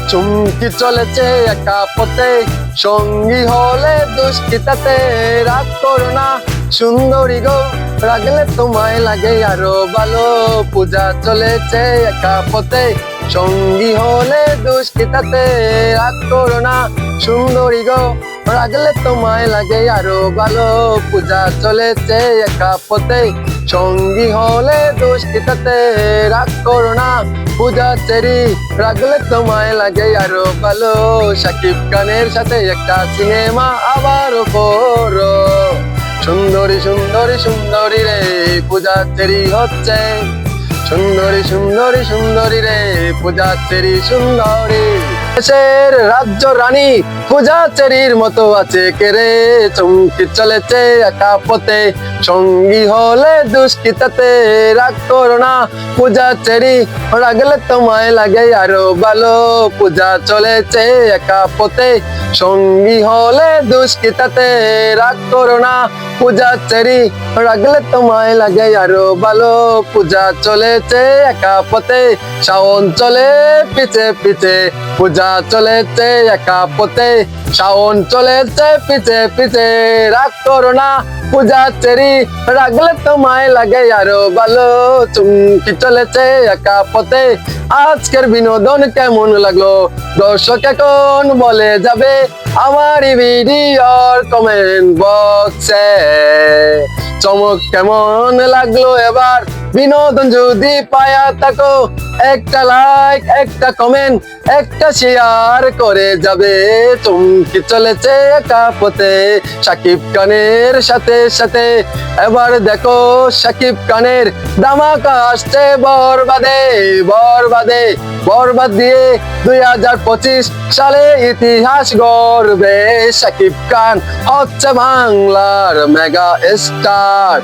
চুমকি চলেছে একা পথে, সঙ্গী হলে দুষ্কৃতাতে। রাগ করো না সুন্দরী গো, রাগলে তোমায় লাগে আরো ভালো। পূজা চলেছে একা পথে, সঙ্গী হলে দুষ্কৃতাতে। রাগ করো না সুন্দরী গো, রাগলে তোমায় লাগে আরো ভালো। পূজা চলেছে একা পথে, সঙ্গী হলে দুষ্কৃতাতে। রাগ করো না পূজা চেরি, রাগলে তোমায় লাগে আরো ভালো। শাকিব খানের সাথে একটা সিনেমা আবারও করো। সুন্দরী সুন্দরী সুন্দরী রে পূজা চেরি হচ্ছে। সুন্দরী সুন্দরী সুন্দরী রে পূজা চেরি সুন্দরী। দেশের রাজ্য রানী পূজা চেরির মতো আছে কে রে। চমকি চলেছে একা পথে, সঙ্গী হলে দুষ্কৃতাতে। রাগ করো না পূজা চেরি, রাগলে তোমায় লাগে আরো ভালো। পূজা চলেছে একা পথে, সঙ্গী হলে দুষ্কৃতাতে। রাগ করো না পূজা চেরি, রাগলে তোমায় লাগে আরো ভালো। পূজা চলেছে একা পথে, শাওন চলে পিছে পিছে। পূজা চলেছে একা পথে, শাওন চলেছে পিছে পিছে। রাগ করো না পূজা চেরি, রাগলে তোমায় লাগে আরো ভালো। চুমকি চলেছে একা পথে। আজকের বিনোদন কেমন লাগলো দর্শক এখন বলে যাবে আমার এই ভিডিওর কমেন্ট বক্সে। চমক কেমন লাগলো এবার বিনোদন যদি পায়া থাকো, একটা লাইক একটা কমেন্ট একটা শেয়ার করে যাবে। চমকি চলেছে একা পথে, শাকিব খানের সাথে সাথে। এবার দেখো শাকিব খানের ধামাকা আসছে বরবাদে। বরবাদে বরবাদ দিয়ে 2025 সালে ইতিহাস গড়বে। শাকিব খান হচ্ছে বাংলার মেগা স্টার।